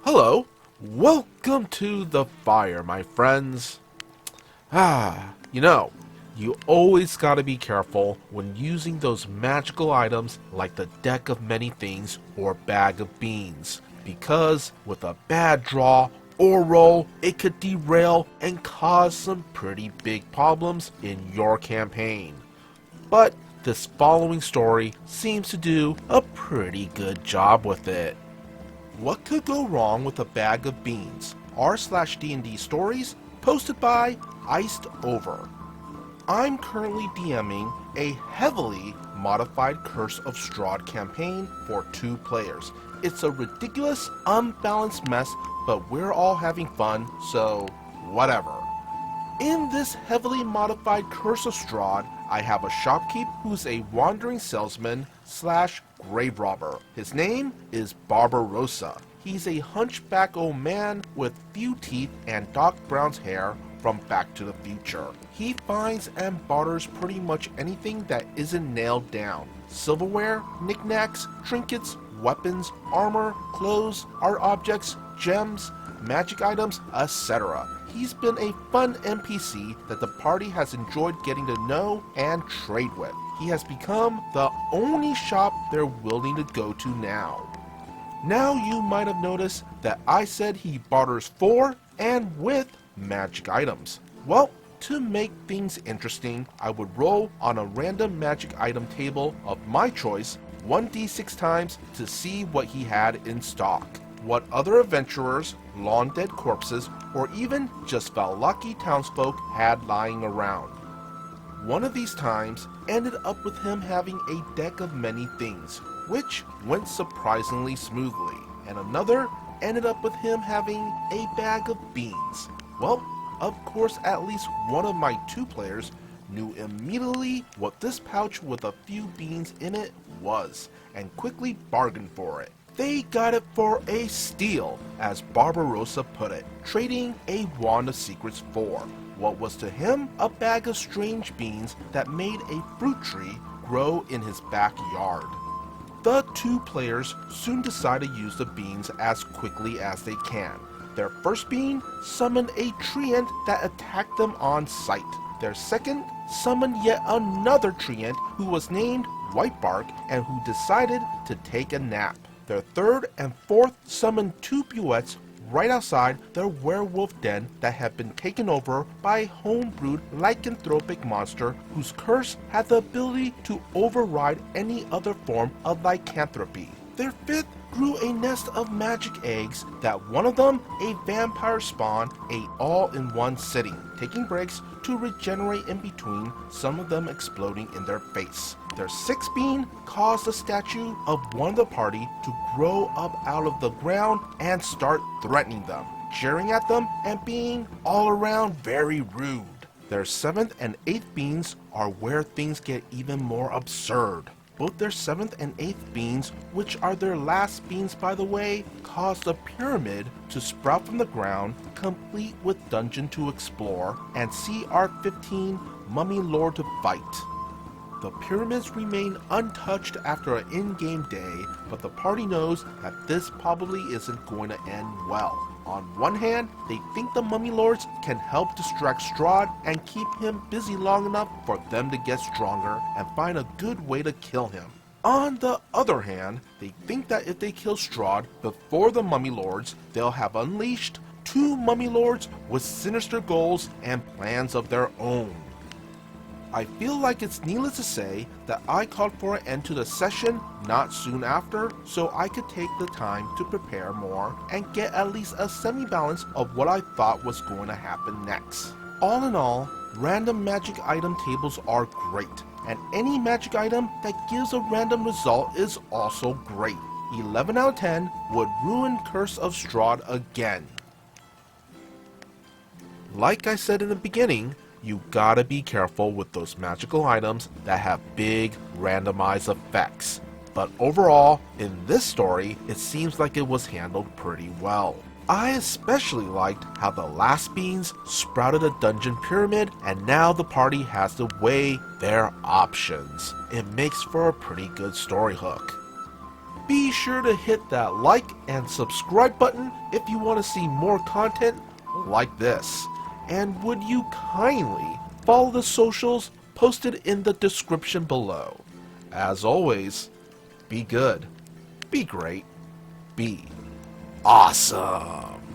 Hello. Welcome to the fire, my friends. You always gotta be careful when using those magical items like the deck of many things or bag of beans, because with a bad draw or roll, it could derail and cause some pretty big problems in your campaign. But this following story seems to do a pretty good job with it. What could go wrong with a bag of beans? r/dndstories, posted by Iced Over. I'm currently DMing a heavily modified Curse of Strahd campaign for 2 players. It's a ridiculous, unbalanced mess, but we're all having fun, so whatever. In this heavily modified Curse of Strahd, I have a shopkeep who's a wandering salesman slash grave robber. His name is Barbarossa. He's a hunchback old man with few teeth and dark brown hair from Back to the Future. He finds and barters pretty much anything that isn't nailed down. Silverware, knickknacks, trinkets, weapons, armor, clothes, art objects, gems, magic items, etc. He's been a fun NPC that the party has enjoyed getting to know and trade with. He has become the only shop they're willing to go to now. Now you might have noticed that I said he barters for and with magic items. Well, to make things interesting, I would roll on a random magic item table of my choice 1d6 times to see what he had in stock. What other adventurers, long-dead corpses, or even just lucky townsfolk had lying around. One of these times ended up with him having a deck of many things, which went surprisingly smoothly, and another ended up with him having a bag of beans. Well, of course, at least one of my 2 players knew immediately what this pouch with a few beans in it was, and quickly bargained for it. They got it for a steal, as Barbarossa put it, trading a wand of secrets for what was to him a bag of strange beans that made a fruit tree grow in his backyard. The 2 players soon decide to use the beans as quickly as they can. Their first bean summoned a treant that attacked them on sight. Their second summoned yet another treant who was named Whitebark and who decided to take a nap. Their third and fourth summoned 2 buettes right outside their werewolf den that had been taken over by a homebrewed lycanthropic monster whose curse had the ability to override any other form of lycanthropy. Their fifth grew a nest of magic eggs that one of them, a vampire spawn, ate all in one sitting, taking breaks to regenerate in between, some of them exploding in their face. Their sixth bean caused a statue of one of the party to grow up out of the ground and start threatening them, jeering at them, and being all around very rude. Their seventh and eighth beans are where things get even more absurd. Both their 7th and 8th beans, which are their last beans by the way, caused a pyramid to sprout from the ground, complete with dungeon to explore, and CR15 mummy lord to fight. The pyramids remain untouched after an in-game day, but the party knows that this probably isn't going to end well. On one hand, they think the mummy lords can help distract Strahd and keep him busy long enough for them to get stronger and find a good way to kill him. On the other hand, they think that if they kill Strahd before the mummy lords, they'll have unleashed 2 mummy lords with sinister goals and plans of their own. I feel like it's needless to say that I called for an end to the session not soon after, so I could take the time to prepare more and get at least a semi-balance of what I thought was going to happen next. All in all, random magic item tables are great, and any magic item that gives a random result is also great. 11 out of 10 would ruin Curse of Strahd again. Like I said in the beginning, you gotta be careful with those magical items that have big randomized effects. But overall, in this story, it seems like it was handled pretty well. I especially liked how the last beans sprouted a dungeon pyramid and now the party has to weigh their options. It makes for a pretty good story hook. Be sure to hit that like and subscribe button if you want to see more content like this. And would you kindly follow the socials posted in the description below. As always, be good, be great, be awesome.